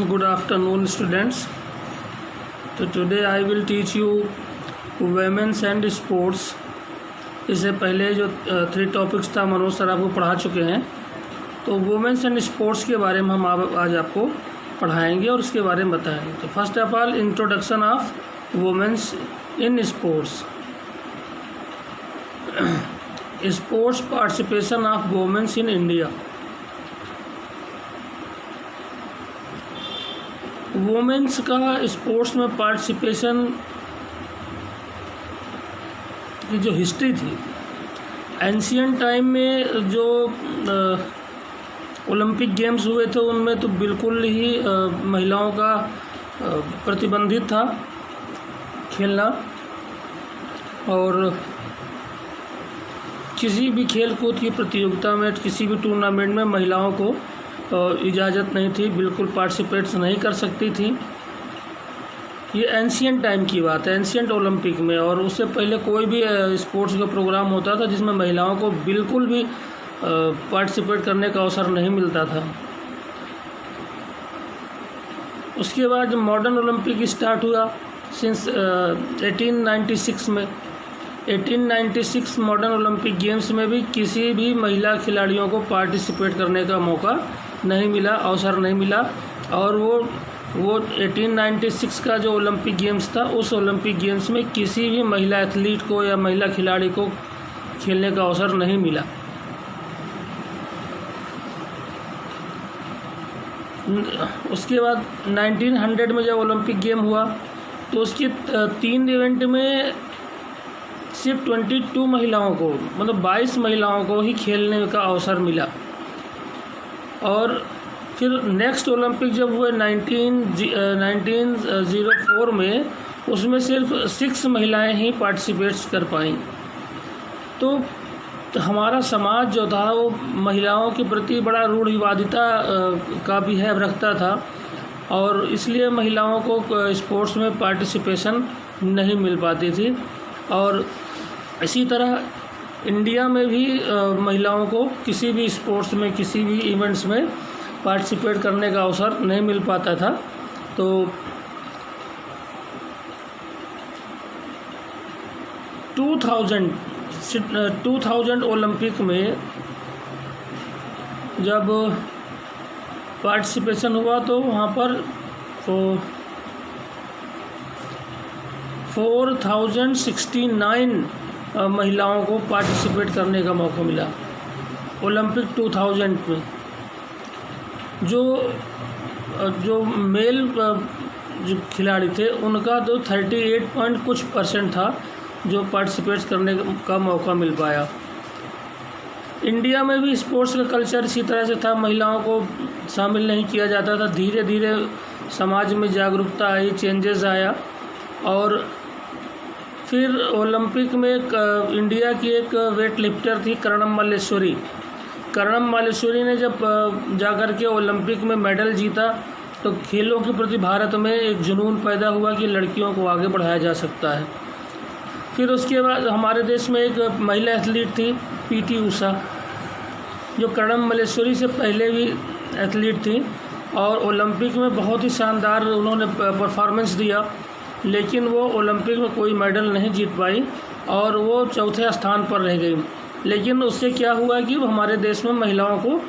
Good afternoon, students. तो today I will teach you women's and sports. इससे पहले जो 3 टॉपिक्स था मनोज सर आपको पढ़ा चुके हैं। तो वुमेंस एंड स्पोर्ट्स के बारे में हम आज आपको पढ़ाएंगे और उसके बारे में बताएंगे। तो first of all introduction of women's in sports. Sports participation of women's in India. Women's का स्पोर्ट्स में पार्टिसिपेशन की जो हिस्ट्री थी, एंशियंट टाइम में जो ओलंपिक गेम्स हुए थे उनमें तो बिल्कुल ही महिलाओं का प्रतिबंधित था खेलना, और किसी भी खेल कूद की प्रतियोगिता में, किसी भी टूर्नामेंट में महिलाओं को इजाज़त नहीं थी, बिल्कुल पार्टिसिपेट्स नहीं कर सकती थी। ये एंशियंट टाइम की बात है, एंशियंट ओलंपिक में। और उससे पहले कोई भी स्पोर्ट्स का प्रोग्राम होता था जिसमें महिलाओं को बिल्कुल भी पार्टिसिपेट करने का अवसर नहीं मिलता था। उसके बाद मॉडर्न ओलंपिक स्टार्ट हुआ सिंस 1896 में। 1896 मॉडर्न ओलंपिक गेम्स में भी किसी भी महिला खिलाड़ियों को पार्टिसिपेट करने का मौका नहीं मिला, अवसर नहीं मिला। और वो 1896 का जो ओलंपिक गेम्स था, उस ओलंपिक गेम्स में किसी भी महिला एथलीट को या महिला खिलाड़ी को खेलने का अवसर नहीं मिला। उसके बाद 1900 में जब ओलंपिक गेम हुआ तो उसके 3 इवेंट में सिर्फ 22 महिलाओं को, मतलब 22 महिलाओं को ही खेलने का अवसर मिला। और फिर नेक्स्ट ओलंपिक जब हुए 1904 में, उसमें सिर्फ 6 महिलाएं ही पार्टिसिपेट्स कर पाईं। तो हमारा समाज जो था वो महिलाओं के प्रति बड़ा रूढ़िवादिता का बिहेव रखता था, और इसलिए महिलाओं को स्पोर्ट्स में पार्टिसिपेशन नहीं मिल पाती थी। और इसी तरह इंडिया में भी महिलाओं को किसी भी स्पोर्ट्स में, किसी भी इवेंट्स में पार्टिसिपेट करने का अवसर नहीं मिल पाता था। तो 2000 ओलंपिक में जब पार्टिसिपेशन हुआ तो वहाँ पर 4069 महिलाओं को पार्टिसिपेट करने का मौका मिला ओलंपिक 2000 में। जो मेल जो खिलाड़ी थे उनका तो 38% था जो पार्टिसिपेट करने का मौका मिल पाया। इंडिया में भी स्पोर्ट्स का कल्चर इसी तरह से था, महिलाओं को शामिल नहीं किया जाता था। धीरे धीरे समाज में जागरूकता आई, चेंजेस आया। और फिर ओलंपिक में इंडिया की एक वेट लिफ्टर थी कर्णम मल्लेश्वरी। कर्णम मल्लेश्वरी ने जब जाकर के ओलंपिक में मेडल जीता तो खेलों के प्रति भारत में एक जुनून पैदा हुआ कि लड़कियों को आगे बढ़ाया जा सकता है। फिर उसके बाद हमारे देश में एक महिला एथलीट थी पीटी उषा, जो कर्णम मल्लेश्वरी से पहले भी एथलीट थी, और ओलंपिक में बहुत ही शानदार उन्होंने परफॉर्मेंस दिया। लेकिन वो ओलंपिक में कोई मेडल नहीं जीत पाई और वो चौथे स्थान पर रह गई। लेकिन उससे क्या हुआ कि हमारे देश में महिलाओं को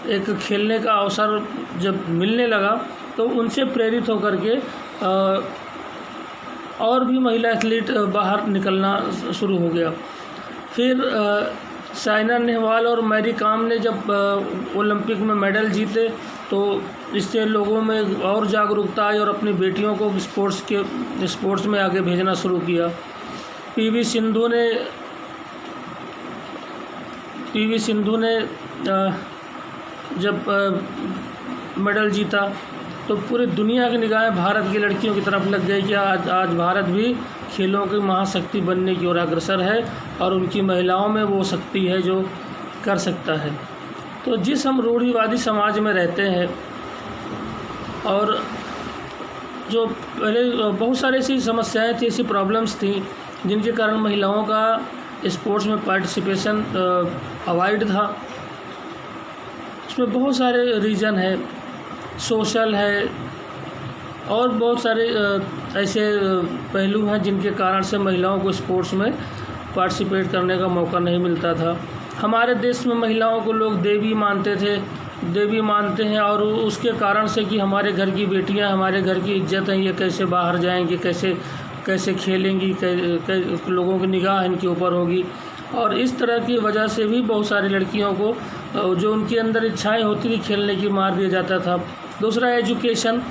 एक खेलने का अवसर जब मिलने लगा तो उनसे प्रेरित होकर के और भी महिला एथलीट बाहर निकलना शुरू हो गया। फिर साइना नेहवाल और मैरी कॉम ने जब ओलंपिक में मेडल जीते तो इससे लोगों में और जागरूकता आई और अपनी बेटियों को स्पोर्ट्स में आगे भेजना शुरू किया। पीवी सिंधु ने जब मेडल जीता तो पूरी दुनिया की निगाहें भारत की लड़कियों की तरफ लग गई कि आज भारत भी खेलों की महाशक्ति बनने की ओर अग्रसर है और उनकी महिलाओं में वो शक्ति है जो कर सकता है। तो जिस हम रूढ़िवादी समाज में रहते हैं, और जो पहले बहुत सारी ऐसी समस्याएं थी, ऐसी प्रॉब्लम्स थी जिनके कारण महिलाओं का स्पोर्ट्स में पार्टिसिपेशन अवॉइड था। उसमें बहुत सारे रीज़न है, सोशल है, और बहुत सारे ऐसे पहलू हैं जिनके कारण से महिलाओं को स्पोर्ट्स में पार्टिसिपेट करने का मौका नहीं मिलता था। हमारे देश में महिलाओं को लोग देवी मानते थे, देवी मानते हैं, और उसके कारण से कि हमारे घर की बेटियां, हमारे घर की इज्जत है, ये कैसे बाहर जाएंगी, कैसे खेलेंगी, लोगों की निगाह इनके ऊपर होगी। और इस तरह की वजह से भी बहुत सारी लड़कियों को जो उनके अंदर इच्छाएं होती थी खेलने की, मार दिया जाता था। दूसरा, एजुकेशन।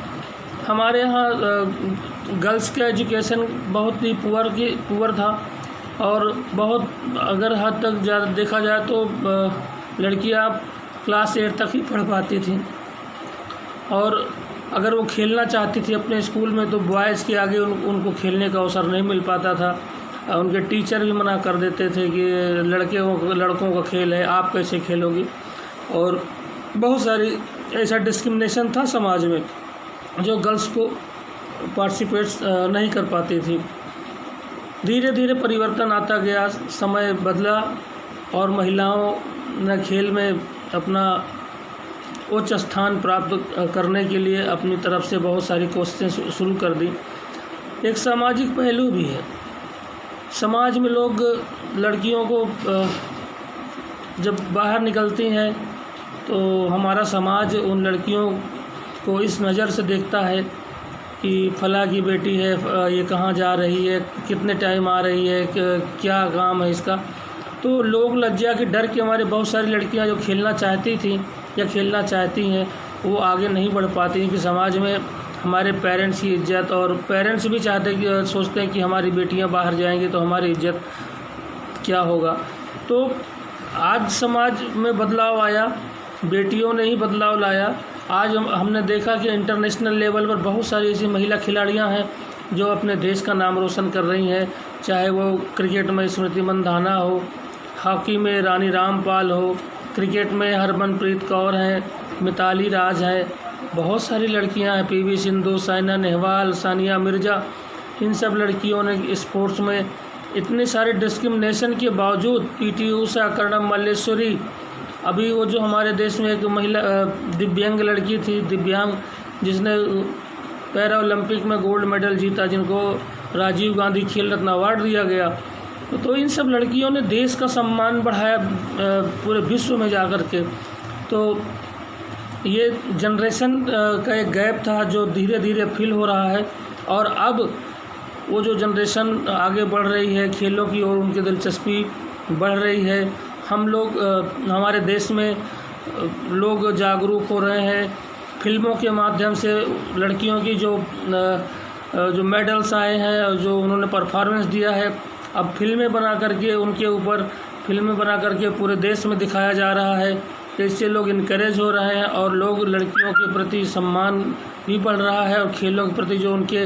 हमारे यहाँ गर्ल्स का एजुकेशन बहुत ही पुअर था, और बहुत अगर हद तक ज़्यादा देखा जाए तो लड़कियाँ क्लास 8 तक ही पढ़ पाती थीं, और अगर वो खेलना चाहती थी अपने स्कूल में तो बॉयज़ के आगे उनको खेलने का अवसर नहीं मिल पाता था। उनके टीचर भी मना कर देते थे कि लड़कों का खेल है, आप कैसे खेलोगी। और बहुत सारी ऐसा डिस्क्रिमिनेशन था समाज में, जो गर्ल्स को पार्टिसिपेट नहीं कर पाती थी। धीरे धीरे परिवर्तन आता गया, समय बदला, और महिलाओं ने खेल में अपना उच्च स्थान प्राप्त करने के लिए अपनी तरफ से बहुत सारी कोशिशें शुरू कर दी। एक सामाजिक पहलू भी है। समाज में लोग लड़कियों को जब बाहर निकलती हैं तो हमारा समाज उन लड़कियों को इस नज़र से देखता है कि फला की बेटी है, ये कहाँ जा रही है, कितने टाइम आ रही है, क्या काम है इसका। तो लोग लज्जा के डर के हमारे बहुत सारी लड़कियां जो खेलना चाहती थी या खेलना चाहती हैं वो आगे नहीं बढ़ पाती हैं कि समाज में हमारे पेरेंट्स की इज्जत, और पेरेंट्स भी सोचते हैं कि हमारी बेटियां बाहर जाएंगी तो हमारी इज्जत क्या होगा। तो आज समाज में बदलाव आया, बेटियों ने ही बदलाव लाया। आज हमने देखा कि इंटरनेशनल लेवल पर बहुत सारी ऐसी महिला खिलाड़ियां हैं जो अपने देश का नाम रोशन कर रही हैं, चाहे वो क्रिकेट में स्मृति मंधाना हो, हॉकी में रानी रामपाल हो, क्रिकेट में हरमनप्रीत कौर हैं, मिताली राज हैं, बहुत सारी लड़कियां हैं, पीवी सिंधु, साइना नेहवाल, सानिया मिर्ज़ा। इन सब लड़कियों ने स्पोर्ट्स में इतने सारे डिस्क्रिमिनेशन के बावजूद, पीटी ऊषा, कर्णम मल्लेश्वरी, अभी वो जो हमारे देश में एक महिला दिव्यांग लड़की थी, दिव्यांग, जिसने पैरा ओलंपिक में गोल्ड मेडल जीता, जिनको राजीव गांधी खेल रत्न अवार्ड दिया गया। तो इन सब लड़कियों ने देश का सम्मान बढ़ाया पूरे विश्व में जाकर के। तो ये जनरेशन का एक गैप था जो धीरे धीरे फिल हो रहा है, और अब वो जो जनरेशन आगे बढ़ रही है खेलों की ओर, उनकी दिलचस्पी बढ़ रही है। हम लोग हमारे देश में लोग जागरूक हो रहे हैं। फिल्मों के माध्यम से लड़कियों की जो मेडल्स आए हैं, जो उन्होंने परफॉर्मेंस दिया है, अब फिल्में बना करके पूरे देश में दिखाया जा रहा है। इससे लोग इनकरेज हो रहे हैं और लोग लड़कियों के प्रति सम्मान भी बढ़ रहा है, और खेलों के प्रति जो उनके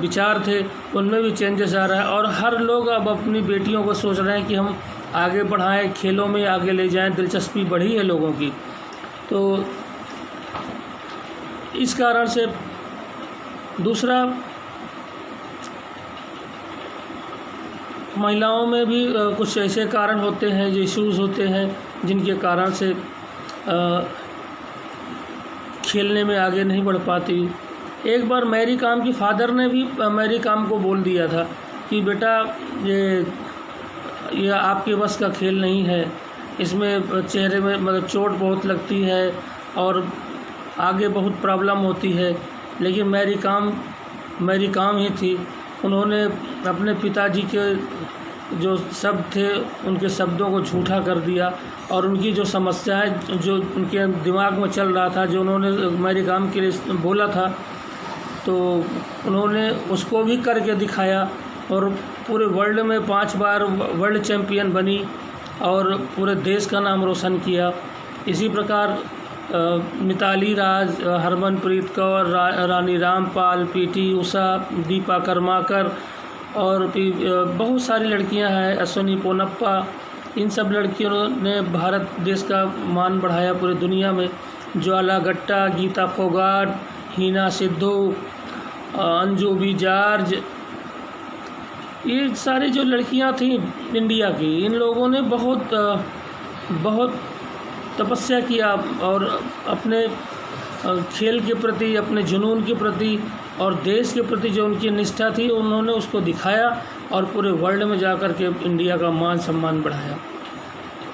विचार थे उनमें भी चेंजेस आ रहा है। और हर लोग अब अपनी बेटियों को सोच रहे हैं कि हम आगे बढ़ाएं, खेलों में आगे ले जाएं, दिलचस्पी बढ़ी है लोगों की। तो इस कारण से दूसरा, महिलाओं में भी कुछ ऐसे कारण होते हैं, जो इश्यूज़ होते हैं, जिनके कारण से खेलने में आगे नहीं बढ़ पाती। एक बार मैरी कॉम की फादर ने भी मैरी कॉम को बोल दिया था कि बेटा ये आपके बस का खेल नहीं है, इसमें चेहरे में मतलब चोट बहुत लगती है और आगे बहुत प्रॉब्लम होती है। लेकिन मैरी कॉम ही थी। उन्होंने अपने पिताजी के जो शब्द थे उनके शब्दों को झूठा कर दिया, और उनकी जो समस्याएं जो उनके दिमाग में चल रहा था, जो उन्होंने मैरी कॉम के लिए बोला था, तो उन्होंने उसको भी करके दिखाया और पूरे वर्ल्ड में 5 बार वर्ल्ड चैम्पियन बनी और पूरे देश का नाम रोशन किया। इसी प्रकार मिताली राज, हरमनप्रीत कौर, रानी रामपाल, पीटी ऊषा, दीपा कर्माकर और बहुत सारी लड़कियां हैं, अश्विनी पोनप्पा, इन सब लड़कियों ने भारत देश का मान बढ़ाया पूरी दुनिया में। ज्वाला गट्टा, गीता फोगाट, हीना सिद्धू, अंजू बी जॉर्ज, ये सारी जो लड़कियां थीं इंडिया की, इन लोगों ने बहुत तपस्या किया और अपने खेल के प्रति, अपने जुनून के प्रति और देश के प्रति जो उनकी निष्ठा थी, उन्होंने उसको दिखाया और पूरे वर्ल्ड में जाकर के इंडिया का मान सम्मान बढ़ाया।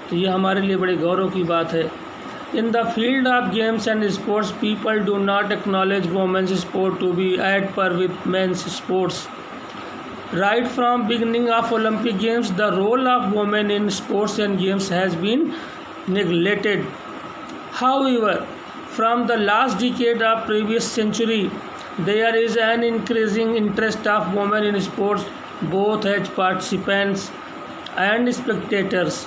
तो ये हमारे लिए बड़े गौरव की बात है। In the field of games and sports people do not acknowledge women's sport to be at par with men's sports. Right from beginning of Olympic Games, the role of women in sports and games has been neglected. However, from the last decade of previous century, there is an increasing interest of women in sports, both as participants and spectators.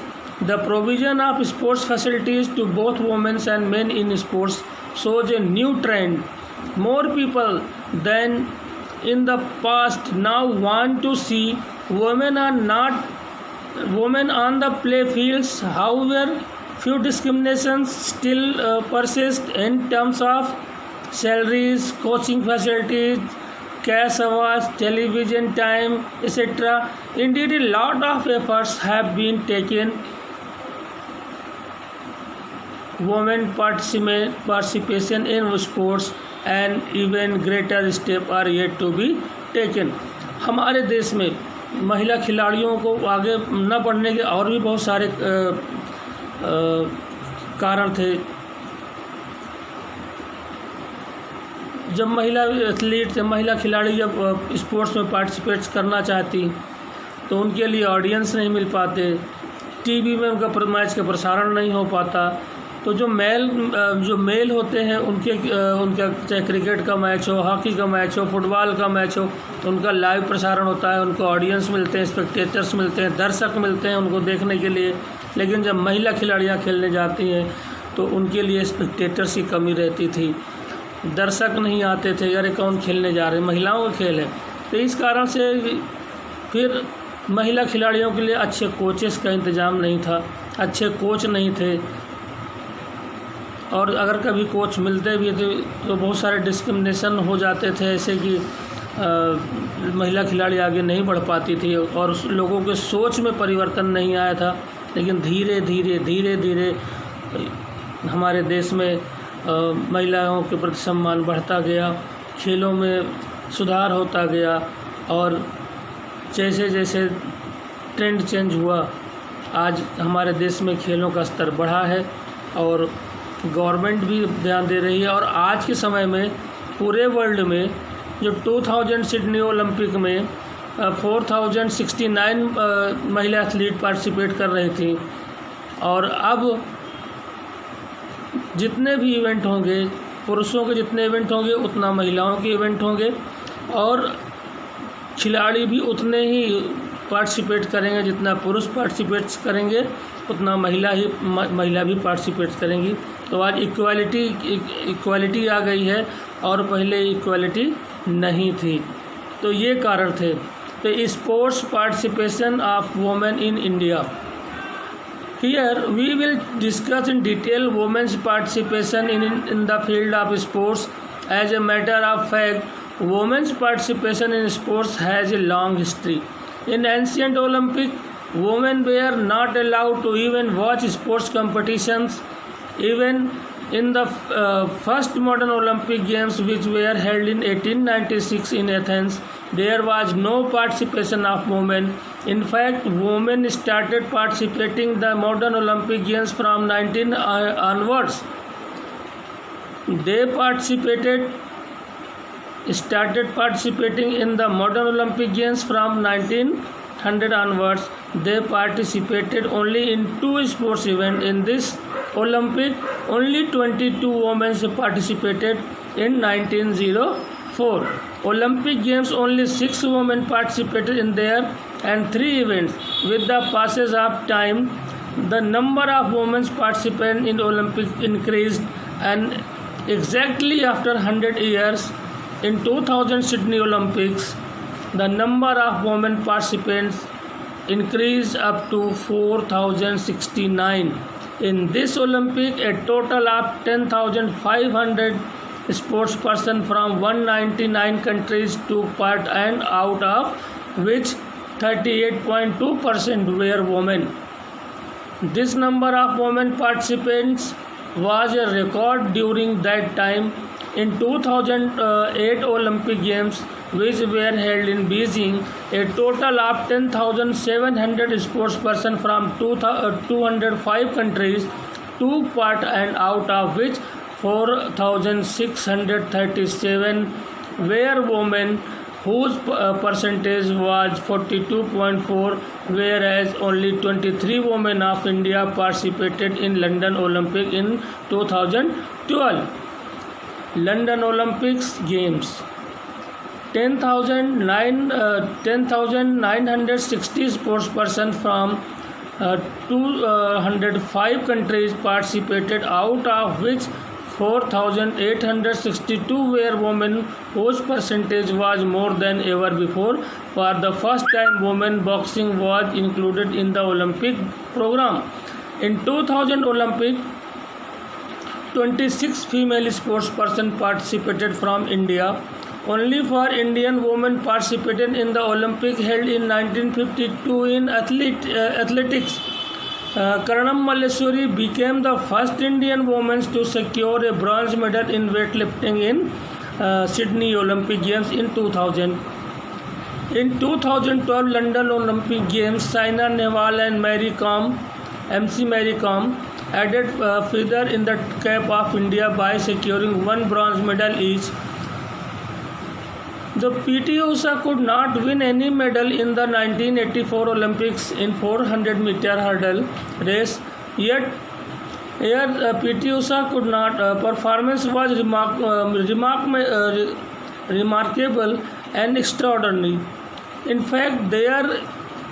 The provision of sports facilities to both women and men in sports shows a new trend. More people than in the past now want to see women on the play fields. However, few discriminations still persist in terms of salaries, coaching facilities, cash awards, television time, etc. Indeed, a lot of efforts have been taken. Women participation in sports and even greater step are yet to be taken. हमारे देश में महिला खिलाड़ियों को आगे न बढ़ने के और भी बहुत सारे कारण थे। जब महिला खिलाड़ी जब स्पोर्ट्स में पार्टिसिपेट करना चाहती तो उनके लिए ऑडियंस नहीं मिल पाते, टीवी में उनका मैच का प्रसारण नहीं हो पाता। तो जो मेल होते हैं उनका चाहे क्रिकेट का मैच हो, हॉकी का मैच हो, फुटबॉल का मैच हो, तो उनका लाइव प्रसारण होता है, उनको ऑडियंस मिलते हैं, स्पेक्टेटर्स मिलते हैं, दर्शक मिलते हैं उनको देखने के लिए। लेकिन जब महिला खिलाड़ियां खेलने जाती हैं तो उनके लिए स्पेक्टेटर्स की कमी रहती थी, दर्शक नहीं आते थे, यार कौन खेलने जा रहे हैं, महिलाओं का खेल है। तो इस कारण से फिर महिला खिलाड़ियों के लिए अच्छे कोचेस का इंतज़ाम नहीं था, अच्छे कोच नहीं थे, और अगर कभी कोच मिलते भी थे तो बहुत सारे डिस्क्रिमिनेशन हो जाते थे, ऐसे कि महिला खिलाड़ी आगे नहीं बढ़ पाती थी और उस लोगों के सोच में परिवर्तन नहीं आया था। लेकिन धीरे धीरे हमारे देश में महिलाओं के प्रति सम्मान बढ़ता गया, खेलों में सुधार होता गया और जैसे जैसे ट्रेंड चेंज हुआ, आज हमारे देश में खेलों का स्तर बढ़ा है और गवर्नमेंट भी ध्यान दे रही है। और आज के समय में पूरे वर्ल्ड में जो 2000 सिडनी ओलंपिक में 4069 महिला एथलीट पार्टिसिपेट कर रही थी, और अब जितने भी इवेंट होंगे, पुरुषों के जितने इवेंट होंगे उतना महिलाओं के इवेंट होंगे, और खिलाड़ी भी उतने ही पार्टिसिपेट करेंगे, जितना पुरुष पार्टिसिपेट करेंगे उतना महिला भी पार्टिसिपेट करेंगी। तो आज इक्वालिटी आ गई है और पहले इक्वालिटी नहीं थी। तो ये कारण थे। तो sports participation of women in India. Here we will discuss in detail women's participation in the field of sports. As a matter of fact, women's participation in sports has a long history. In ancient Olympic, women were not allowed to even watch sports competitions. Even in the first modern Olympic Games, which were held in 1896 in Athens, there was no participation of women. In fact, women started participating in the modern Olympic Games from 19 onwards. They started participating in the modern Olympic Games from 1900 onwards. They participated only in 2 sports events. In this Olympic, only 22 women participated in 1904. Olympic Games, only 6 women participated in there and 3 events. With the passage of time, the number of women participants in Olympics increased, and exactly after 100 years, in 2000 Sydney Olympics, the number of women participants increased up to 4069. In this Olympic, a total of 10,500 sportspersons from 199 countries took part, and out of which 38.2% were women. This number of women participants was a record during that time. In 2008 Olympic Games, which were held in Beijing, a total of 10,700 sportspersons from 205 countries took part, and out of which 4,637 were women, whose percentage was 42.4, whereas only 23 women of India participated in London Olympic in 2012. London Olympics Games. 10,960 sportspersons from 205 countries participated, out of which 4,862 were women, whose percentage was more than ever before. For the first time, women boxing was included in the Olympic program. In 2000 Olympic, 26 female sportspersons participated from India. Only for Indian women participated in the Olympic held in 1952 in athletics. Karanam Malleswari became the first Indian woman to secure a bronze medal in weightlifting in Sydney Olympic Games in 2000. In 2012 London Olympic Games, Saina Nehwal and MC Mary Kom added feather in the cap of India by securing one bronze medal each. The PT Usha could not win any medal in the 1984 Olympics in 400-meter hurdle race, yet here PT Usha could not. Performance was remarkable and extraordinary. In fact, there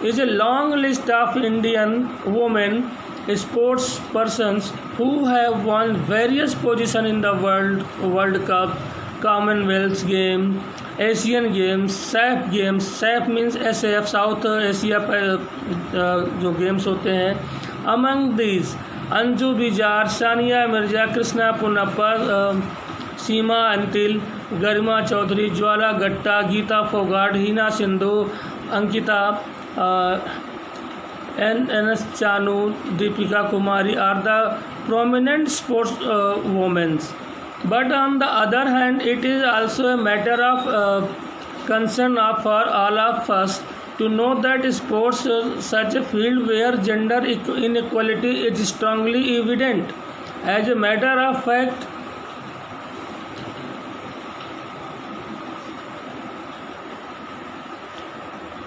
is a long list of Indian women sports persons who have won various positions in the World Cup, Commonwealth Games, Asian Games, SAF Games. SAF means SAF, South Asia जो games होते हैं. Among these, Anju Bijar, Sania Mirza, Krishna Punappa, Seema Antil, Garima Chaudhary, Jwala Gatta, Geeta Fogart, Hina Sindhu, Ankita, NS Chanu, Deepika Kumari are the prominent sports women. But on the other hand, it is also a matter of concern for all of us to know that sports is such a field where gender inequality is strongly evident. As a matter of fact,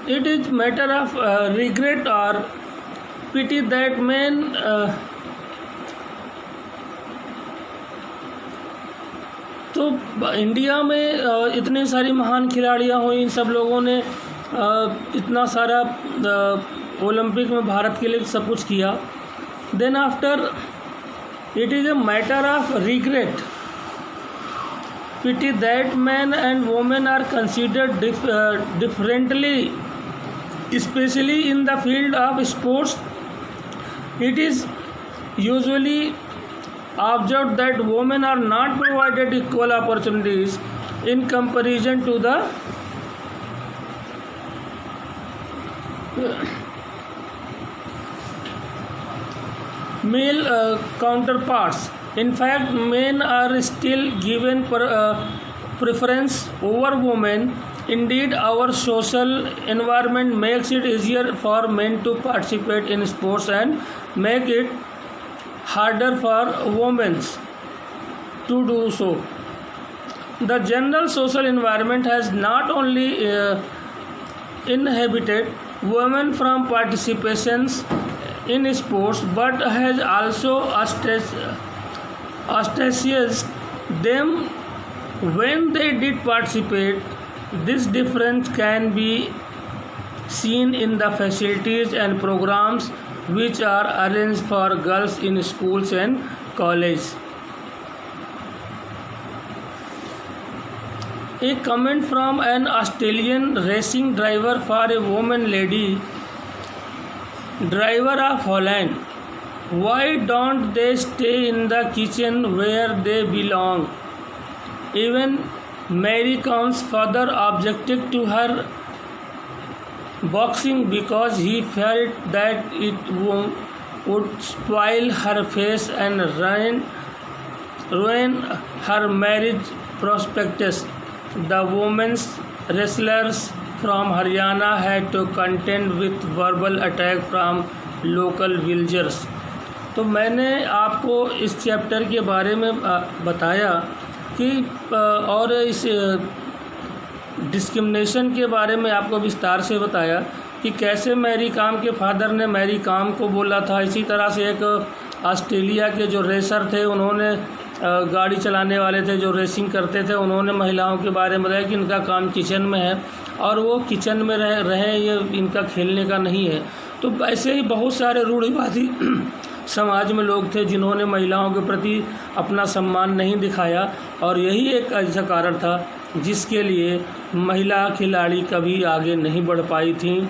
it is matter of regret or pity that men तो India में इतनी सारी महान खिलाड़ियाँ हुई, इन सब लोगों ने इतना सारा ओलंपिक में भारत के लिए सब कुछ किया. Then after it is a matter of regret, pity that men and women are considered differently, especially in the field of sports. It is usually observed that women are not provided equal opportunities in comparison to the male counterparts. In fact, men are still given preference over women. Indeed, our social environment makes it easier for men to participate in sports and make it harder for women to do so. The general social environment has not only inhibited women from participations in sports but has also ostracized them when they did participate. This difference can be seen in the facilities and programs which are arranged for girls in schools and colleges. A comment from an Australian racing driver for a woman lady driver of Holland: why don't they stay in the kitchen where they belong? Even Mary Kom's father objected to her boxing because he felt that it would spoil her face and ruin her marriage prospectus. The women's wrestlers from Haryana had to contend with verbal attack from local villagers. तो मैंने आपको इस chapter के बारे में बताया कि और इस डिस्क्रिमिनेशन के बारे में आपको विस्तार से बताया कि कैसे मैरी कॉम के फादर ने मैरी कॉम को बोला था। इसी तरह से एक ऑस्ट्रेलिया के जो रेसर थे, उन्होंने गाड़ी चलाने वाले थे जो रेसिंग करते थे, उन्होंने महिलाओं के बारे में बताया कि इनका काम किचन में है और वो किचन में रहे ये इनका खेलने का नहीं है। तो ऐसे ही बहुत सारे रूढ़िवादी समाज में लोग थे जिन्होंने महिलाओं के प्रति अपना सम्मान नहीं दिखाया और यही एक ऐसा कारण था जिसके लिए महिला खिलाड़ी कभी आगे नहीं बढ़ पाई थी।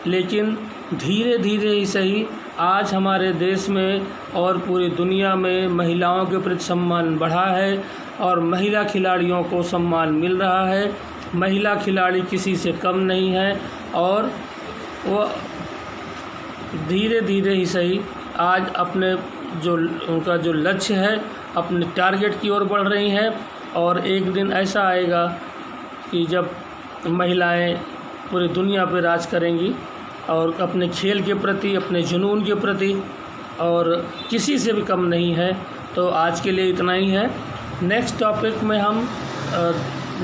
लेकिन धीरे धीरे ही सही आज हमारे देश में और पूरी दुनिया में महिलाओं के प्रति सम्मान बढ़ा है और महिला खिलाड़ियों को सम्मान मिल रहा है। महिला खिलाड़ी किसी से कम नहीं है और वो धीरे धीरे ही सही आज अपने उनका जो लक्ष्य है अपने टारगेट की ओर बढ़ रही हैं और एक दिन ऐसा आएगा कि जब महिलाएं पूरी दुनिया पर राज करेंगी और अपने खेल के प्रति, अपने जुनून के प्रति और किसी से भी कम नहीं है। तो आज के लिए इतना ही है। नेक्स्ट टॉपिक में हम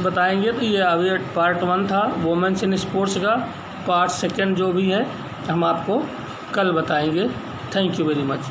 बताएंगे। तो ये अभी पार्ट 1 था वुमेन्स इन स्पोर्ट्स का। पार्ट 2 जो भी है हम आपको कल बताएंगे। Thank you very much.